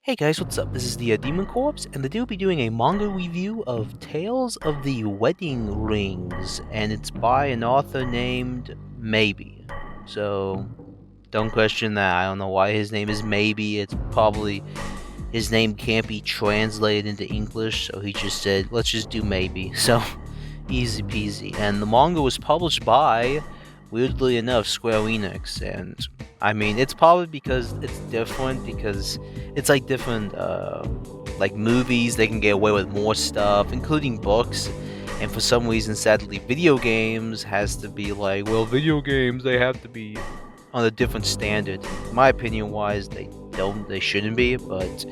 Hey guys, what's up? This is the Demon Corpse, and today we'll be doing a manga review of Tales of the Wedding Rings, and it's by an author named Maybe. So, don't question that. I don't know why his name is Maybe. It's probably his name can't be translated into English, so he just said, let's just do Maybe. So, easy peasy. And the manga was published by, weirdly enough, Square Enix, and I mean, it's probably because it's different, because it's like different, like movies, they can get away with more stuff, including books, and for some reason, sadly, video games has to be like, well, video games, they have to be on a different standard. In my opinion wise, they shouldn't be, but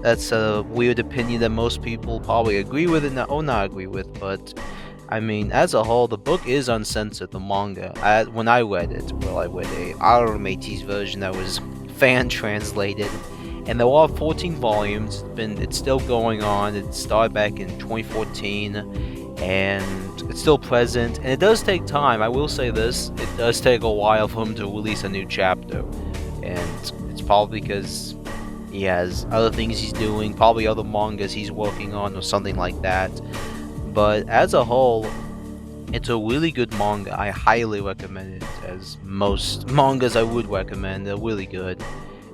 that's a weird opinion that most people probably agree with or not agree with, but I mean, as a whole, the book is uncensored, the manga. When I read it, well, I read a Arametes version that was fan translated, and there are 14 volumes. It's still going on. It started back in 2014, and it's still present. And it does take time. I will say this: it does take a while for him to release a new chapter, and it's probably because he has other things he's doing, probably other mangas he's working on, or something like that. But as a whole, it's a really good manga. I highly recommend it, as most mangas I would recommend. They're really good,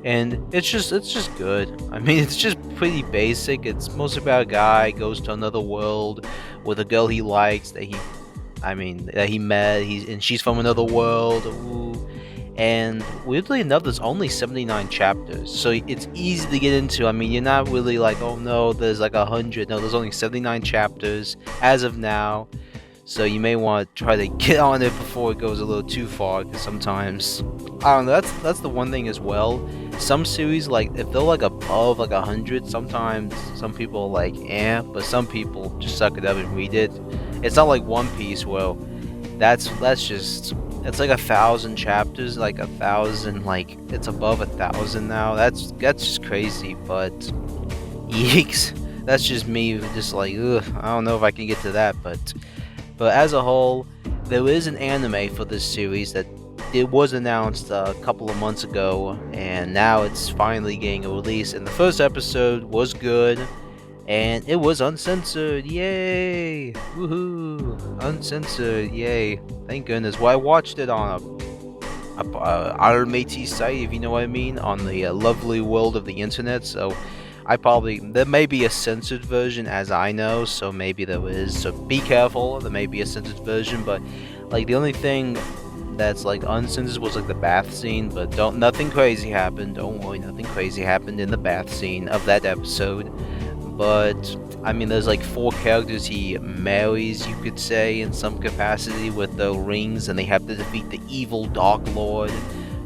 and it's just good. I mean, it's just pretty basic. It's mostly about a guy goes to another world with a girl he likes that he met. And she's from another world. Ooh. And weirdly enough, there's only 79 chapters, so it's easy to get into. I mean, you're not really like, oh no, there's like 100. No, there's only 79 chapters as of now, so you may want to try to get on it before it goes a little too far, because sometimes, I don't know, that's the one thing as well. Some series, like, if they're like above like 100, sometimes some people are like, but some people just suck it up and read it. It's not like One Piece, well, that's just... It's like 1,000 chapters, like 1,000, like it's above 1,000 now. That's just crazy, but yeeks. That's just me, just like, ugh, I don't know if I can get to that, but as a whole, there is an anime for this series that it was announced a couple of months ago, and now it's finally getting a release. And the first episode was good, and it was uncensored. Yay! Woohoo! Uncensored. Yay! Thank goodness. Well, I watched it on a Arametes site, if you know what I mean, on the lovely world of the internet. So there may be a censored version, as I know. So maybe there is. So be careful. There may be a censored version, but like the only thing that's like uncensored was like the bath scene. But nothing crazy happened. Don't worry, nothing crazy happened in the bath scene of that episode. But I mean, there's like 4 characters he marries, you could say, in some capacity with the rings, and they have to defeat the evil Dark Lord.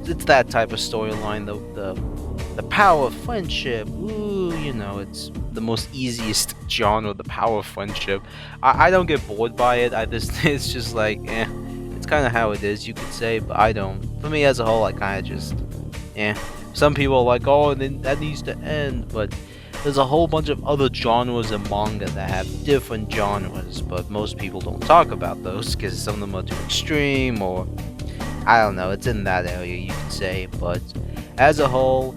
It's that type of storyline, the power of friendship. Ooh, you know, it's the most easiest genre, the power of friendship. I don't get bored by it. It's just like, it's kind of how it is, you could say, but I don't. For me as a whole, I kind of just, Some people are like, oh, then that needs to end, but there's a whole bunch of other genres in manga that have different genres, but most people don't talk about those because some of them are too extreme, or I don't know, it's in that area, you could say. But as a whole,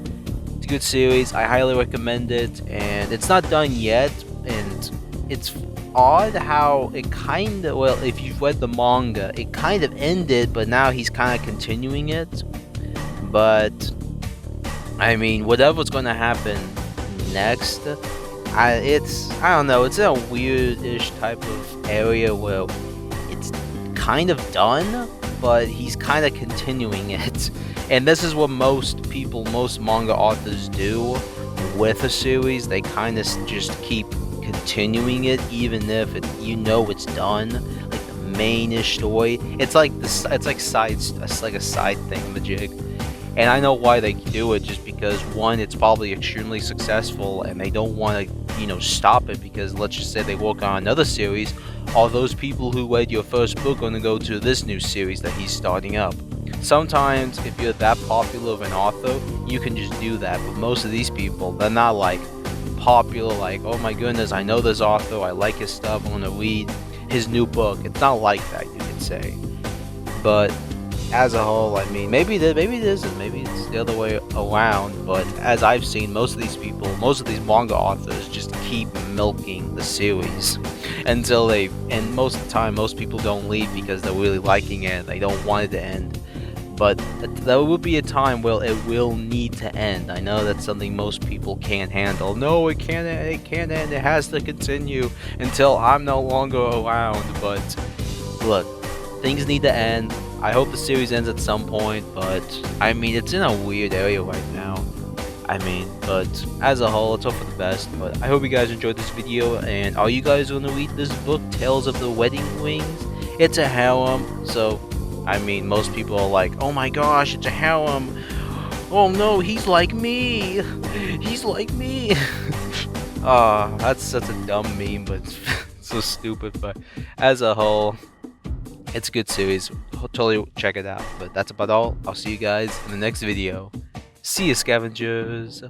it's a good series. I highly recommend it, and it's not done yet, and it's odd how it kind of, well, if you've read the manga, it kind of ended, but now he's kind of continuing it. But I mean, whatever's going to happen next, I don't know, it's in a weird-ish type of area where it's kind of done, but he's kind of continuing it. And this is what most manga authors do with a series. They kind of just keep continuing it, even if it's done, like the main-ish story. It's like a side thingamajig. And I know why they do it, just because, one, it's probably extremely successful, and they don't want to, stop it, because let's just say they work on another series, all those people who read your first book are going to go to this new series that he's starting up. Sometimes, if you're that popular of an author, you can just do that, but most of these people, they're not, like, popular, like, oh my goodness, I know this author, I like his stuff, I want to read his new book. It's not like that, you could say. But as a whole, I mean, maybe it isn't, maybe it's the other way around. But as I've seen, most of these people, most of these manga authors, just keep milking the series until they. And most of the time, most people don't leave because they're really liking it. They don't want it to end. But there will be a time where it will need to end. I know that's something most people can't handle. No, it can't. It can't end. It has to continue until I'm no longer around. But look, things need to end. I hope the series ends at some point. But I mean, it's in a weird area right now. I mean, but as a whole, let's hope for the best. But I hope you guys enjoyed this video. And are you guys going to read this book, Tales of the Wedding Rings? It's a harem, so. I mean, most people are like, oh my gosh, it's a harem. Oh no, he's like me. He's like me. That's such a dumb meme, but it's so stupid. But as a whole, it's a good series. I'll totally check it out. But that's about all. I'll see you guys in the next video. See you, scavengers.